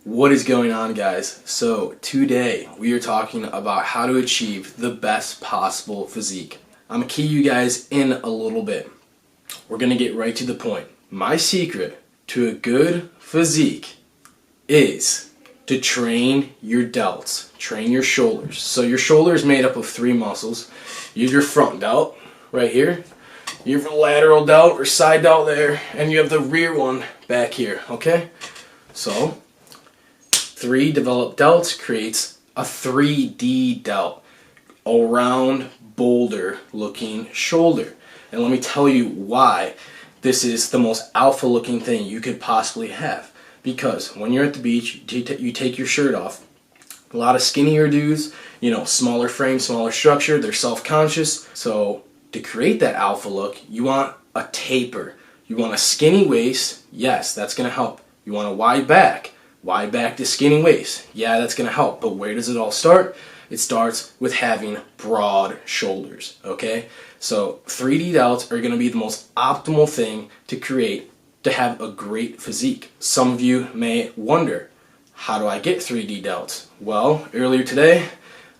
What is going on, guys? So today we are talking about how to achieve the best possible physique. I'm gonna key you guys in a little bit. We're gonna get right to the point. My secret to a good physique is to train your delts, train your shoulders. So your shoulder is made up of three muscles. You have your front delt right here, you have your lateral delt or side delt there, and you have the rear one back here, okay? So 3 developed delts creates a 3D delt, a round boulder looking shoulder. And let me tell you why this is the most alpha looking thing you could possibly have. Because when you're at the beach, you take your shirt off. A lot of skinnier dudes, smaller frame, smaller structure, they're self-conscious. So to create that alpha look, you want a taper. You want a skinny waist. Yes, that's going to help. You want a wide back. Wide back to skinny waist. Yeah, that's going to help. But where does it all start? It starts with having broad shoulders, okay? So 3D delts are going to be the most optimal thing to have a great physique. Some of you may wonder, how do I get 3D delts? Well, earlier today,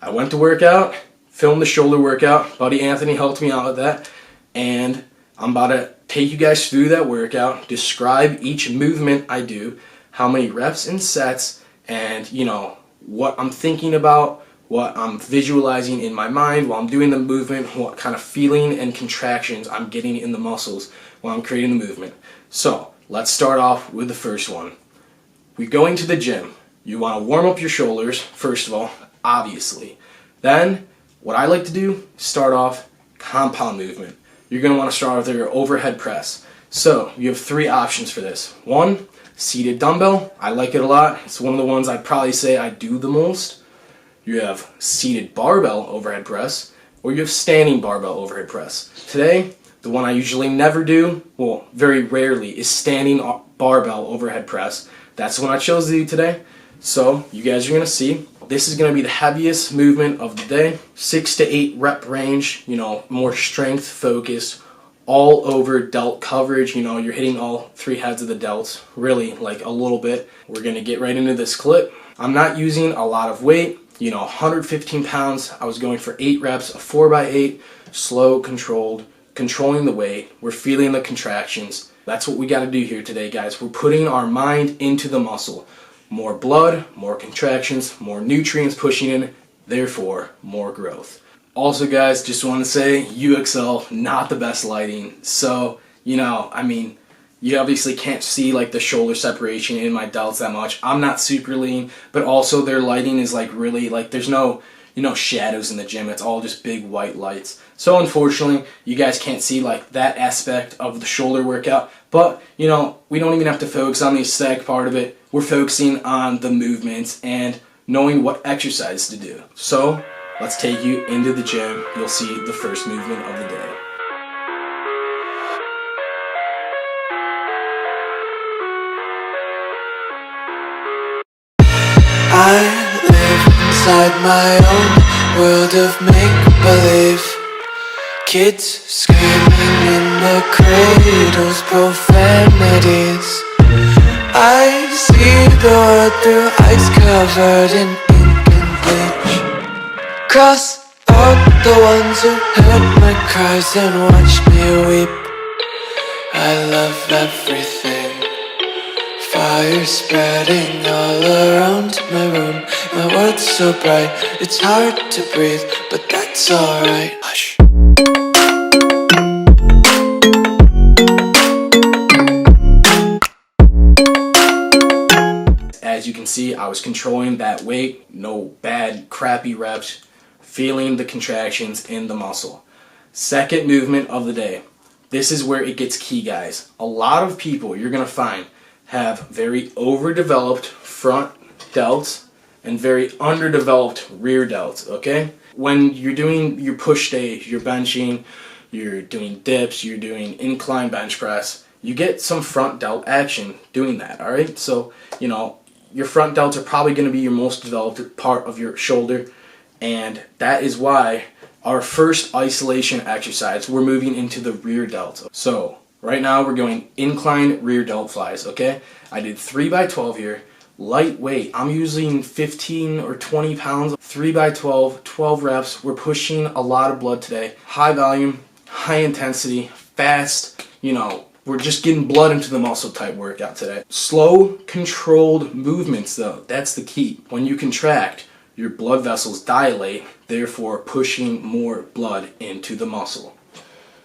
I went to work out, filmed the shoulder workout. Buddy Anthony helped me out with that. And I'm about to take you guys through that workout, describe each movement I do, how many reps and sets, and what I'm thinking about, what I'm visualizing in my mind while I'm doing the movement, what kind of feeling and contractions I'm getting in the muscles while I'm creating the movement. So let's start off with the first one. We're going to the gym. You want to warm up your shoulders, first of all, obviously. Then what I like to do, start off compound movement. You're going to want to start with your overhead press. So you have 3 options for this. 1, seated dumbbell. I like it a lot. It's one of the ones I'd probably say I do the most. You have seated barbell overhead press, or you have standing barbell overhead press. Today, the one I usually never do, well, very rarely, is standing barbell overhead press. That's the one I chose to do today. So you guys are going to see. This is going to be the heaviest movement of the day. 6 to 8 rep range, more strength focused. All over delt coverage, you're hitting all 3 heads of the delts, really like a little bit. We're gonna get right into this clip. I'm not using a lot of weight, 115 pounds. I was going for 8 reps, a 4x8, slow, controlled, controlling the weight. We're feeling the contractions. That's what we gotta do here today, guys. We're putting our mind into the muscle. More blood, more contractions, more nutrients pushing in, therefore more growth. Also, guys, just want to say, UXL, not the best lighting. So, you obviously can't see like the shoulder separation in my delts that much. I'm not super lean, but also their lighting is like really, like there's no, shadows in the gym. It's all just big white lights. So unfortunately, you guys can't see like that aspect of the shoulder workout. But, we don't even have to focus on the aesthetic part of it. We're focusing on the movements and knowing what exercise to do. So let's take you into the gym. You'll see the first movement of the day. I live inside my own world of make-believe. Kids screaming in the cradles, profanities. I see the world through ice covered in ink and bleach. Cross out the ones who heard my cries and watched me weep. I love everything. Fire spreading all around my room. My world's so bright, it's hard to breathe, but that's alright. Hush. As you can see, I was controlling that weight, no bad, crappy reps, feeling the contractions in the muscle. Second movement of the day. This is where it gets key, guys. A lot of people you're going to find have very overdeveloped front delts and very underdeveloped rear delts, okay? When you're doing your push stage, you're benching, you're doing dips, you're doing incline bench press, you get some front delt action doing that, all right? So, your front delts are probably going to be your most developed part of your shoulder, and that is why our first isolation exercise, we're moving into the rear delt. So right now we're going incline rear delt flies, okay? I did 3x12 here. lightweight. I'm using 15 or 20 pounds, 3 by 12, 12 reps. We're pushing a lot of blood today. High volume, high intensity, fast, we're just getting blood into the muscle type workout today. Slow, controlled movements though, that's the key. When you contract, your blood vessels dilate, therefore pushing more blood into the muscle.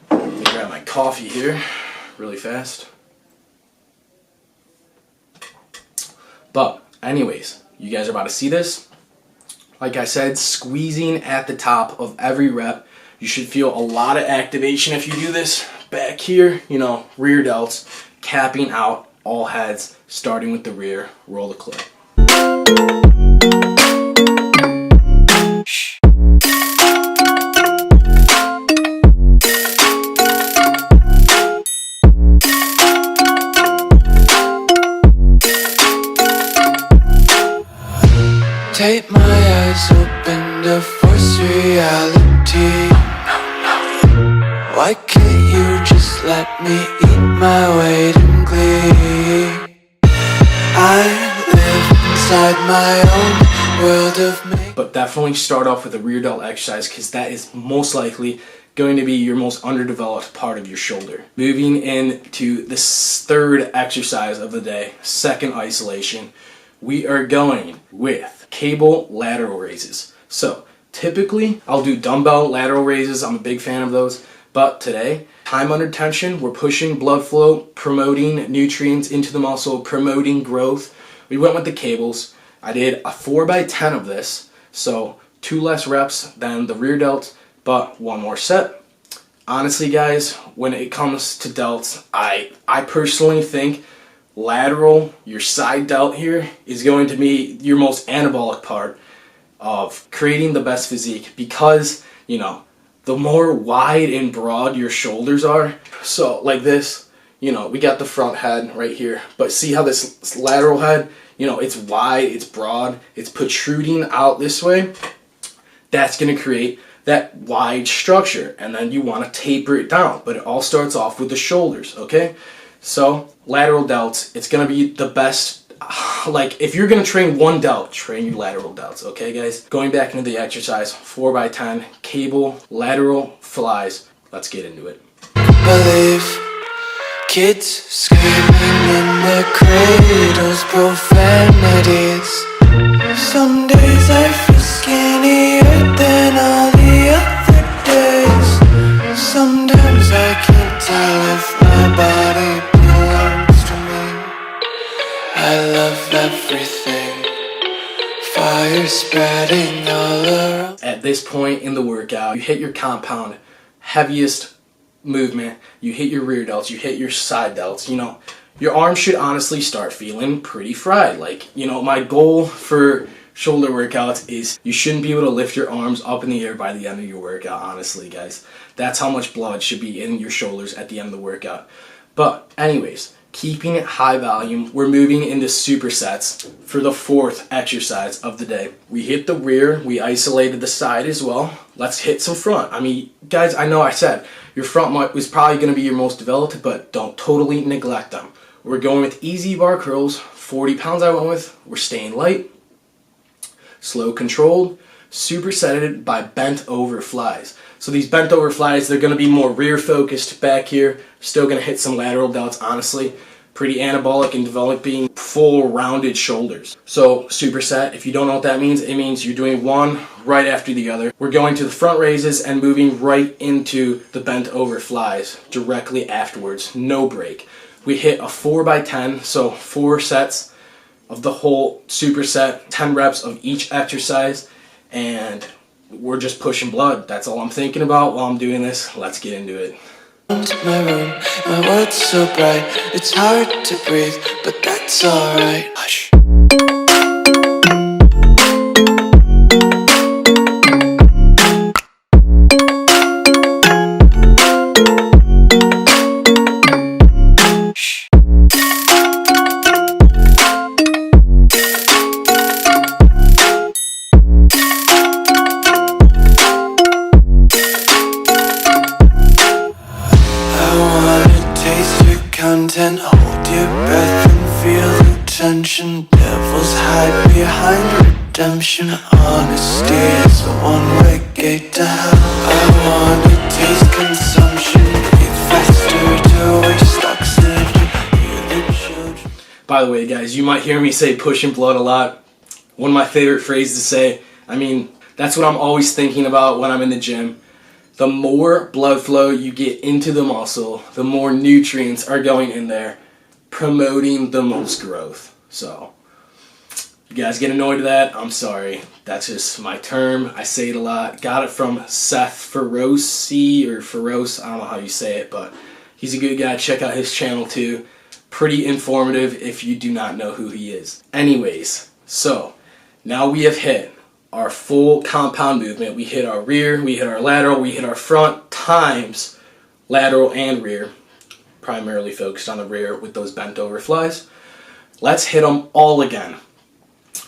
Let me grab my coffee here really fast. But anyways, you guys are about to see this. Like I said, squeezing at the top of every rep. You should feel a lot of activation if you do this. Back here, rear delts, capping out all heads, starting with the rear. Roll the clip. Take my eyes open to force reality. Why can't you just let me eat my weight in glee? I live inside my own world of me. But definitely start off with a rear delt exercise because that is most likely going to be your most underdeveloped part of your shoulder. Moving into the third exercise of the day, second isolation, we are going with cable lateral raises. So typically I'll do dumbbell lateral raises. I'm a big fan of those. But today, time under tension, we're pushing blood flow, promoting nutrients into the muscle, promoting growth. We went with the cables. I did a 4 by 10 of this, so 2 less reps than the rear delt, but 1 more set. Honestly, guys, when it comes to delts, I personally think lateral, your side delt here, is going to be your most anabolic part of creating the best physique because, the more wide and broad your shoulders are. So like this, we got the front head right here, but see how this lateral head, it's wide, it's broad, it's protruding out this way. That's going to create that wide structure, and then you want to taper it down, but it all starts off with the shoulders, okay? So lateral delts, it's going to be the best. Like if you're going to train one delt, train your lateral delts, okay guys? Going back into the exercise, 4 by 10 cable lateral flies. Let's get into it. Believe kids screaming in the cradles, profanities. Some days I feel skinnier than all the other days. Sometimes I can't tell if my body belongs to me. I love everything, fire spreading all around. At this point in the workout, you hit your compound, heaviest movement, you hit your rear delts, you hit your side delts, your arms should honestly start feeling pretty fried. Like, my goal for shoulder workouts is you shouldn't be able to lift your arms up in the air by the end of your workout, honestly, guys. That's how much blood should be in your shoulders at the end of the workout. But anyways, keeping it high volume, we're moving into supersets for the fourth exercise of the day. We hit the rear, we isolated the side as well. Let's hit some front. Guys, I know I said your front was probably going to be your most developed, but don't totally neglect them. We're going with easy bar curls, 40 pounds I went with. We're staying light, slow controlled, supersetted by bent over flies. So these bent over flies, they're going to be more rear focused back here. Still going to hit some lateral delts, honestly. Pretty anabolic and developing full rounded shoulders. So superset, if you don't know what that means, it means you're doing one right after the other. We're going to the front raises and moving right into the bent over flies directly afterwards. No break. We hit a 4 by 10, so 4 sets of the whole superset, 10 reps of each exercise, and we're just pushing blood. That's all I'm thinking about while I'm doing this. Let's get into it. My room, my world's so bright, it's hard to breathe, but that's alright. Hush. Content, hold your breath and feel the tension. Devil's behind redemption. Honesty is a one-way gate to hell. I wanna taste consumption, breathe faster to waste oxygen. Hear the children. By the way, guys, you might hear me say pushing blood a lot. One of my favorite phrases to say. I mean, that's what I'm always thinking about when I'm in the gym. The more blood flow you get into the muscle, the more nutrients are going in there, promoting the most growth. So, you guys get annoyed at that? I'm sorry. That's just my term. I say it a lot. Got it from Seth Feroce, or Feroce, I don't know how you say it, but he's a good guy. Check out his channel too. Pretty informative if you do not know who he is. Anyways, so now we have hit our full compound movement. We hit our rear, we hit our lateral, we hit our front times lateral and rear. Primarily focused on the rear with those bent over flies. Let's hit them all again.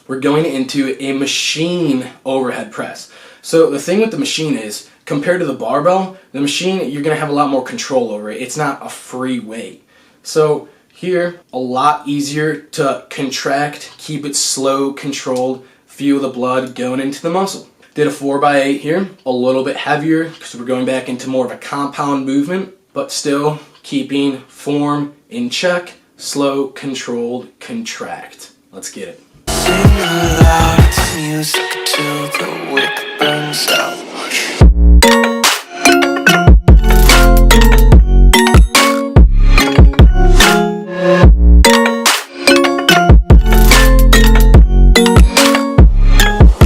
We're going into a machine overhead press. So the thing with the machine is, compared to the barbell, the machine, you're gonna have a lot more control over it. It's not a free weight. So here, a lot easier to contract, keep it slow, controlled, feel the blood going into the muscle. Did a 4x8 here, a little bit heavier because we're going back into more of a compound movement, but still keeping form in check, slow, controlled, contract. Let's get it. Sing aloud to music till the wick burns out.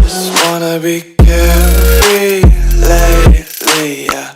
Just wanna be carefree lately, yeah.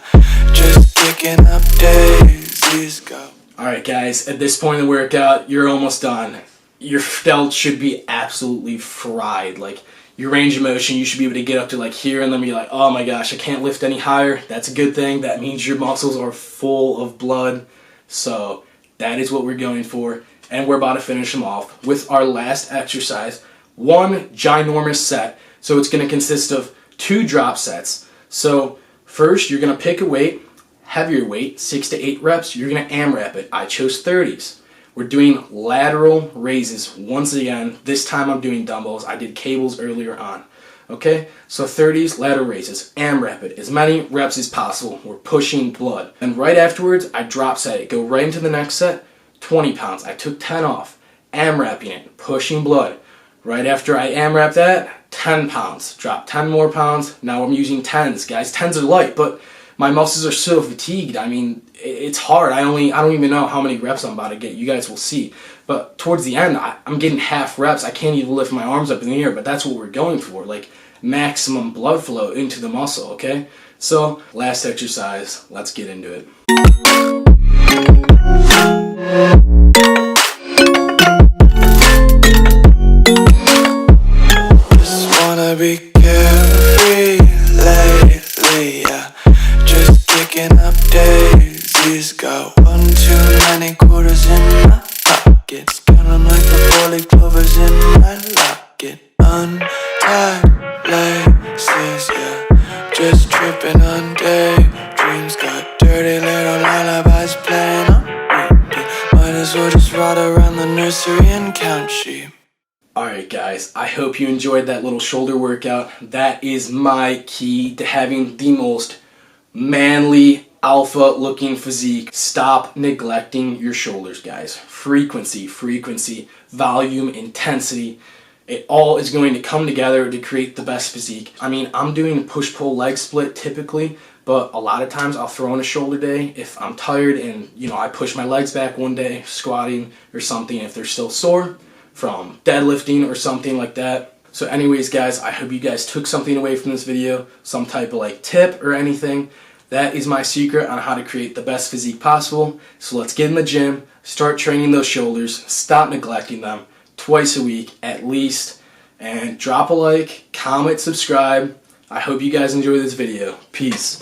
Just picking up daisies, go. Alright guys, at this point in the workout, you're almost done. Your delts should be absolutely fried. Like, your range of motion, you should be able to get up to like here and then be like, oh my gosh, I can't lift any higher. That's a good thing. That means your muscles are full of blood. So that is what we're going for. And we're about to finish them off with our last exercise. One ginormous set. So it's going to consist of 2 drop sets. So first, you're going to pick a weight, heavier weight, 6 to 8 reps. You're going to AMRAP it. I chose 30s. We're doing lateral raises once again. This time I'm doing dumbbells. I did cables earlier on. Okay, so 30s, lateral raises, AMRAP it. As many reps as possible. We're pushing blood. And right afterwards, I drop set it. Go right into the next set, 20 pounds. I took 10 off. AMRAPing it, pushing blood. Right after I AMRAP that, 10 pounds. Drop 10 more pounds. Now I'm using 10s. Guys, 10s are light, but my muscles are so fatigued. I mean, it's hard. I don't even know how many reps I'm about to get. You guys will see. But towards the end, I'm getting half reps. I can't even lift my arms up in the air, but that's what we're going for. Like, maximum blood flow into the muscle, okay? So, last exercise. Let's get into it. Just wanna be carefree lately, yeah. Just picking up daisies. Got one too many quarters in my pockets. Count 'em like the 4-leaf clovers in my locket. Untied laces, yeah. Just tripping on daydreams. Got dirty little lullabies playing on repeat. Might as well just ride around the nursery and count sheep. Alright guys, I hope you enjoyed that little shoulder workout. That is my key to having the most manly, alpha looking physique. Stop neglecting your shoulders, guys. Frequency, volume, intensity. It all is going to come together to create the best physique. I mean, I'm doing push-pull leg split typically, but a lot of times I'll throw in a shoulder day if I'm tired and, I push my legs back one day, squatting or something if they're still sore from deadlifting or something like that. So anyways, guys, I hope you guys took something away from this video, some type of like tip or anything. That is my secret on how to create the best physique possible. So let's get in the gym, start training those shoulders, stop neglecting them twice a week at least, and drop a like, comment, subscribe. I hope you guys enjoy this video. Peace.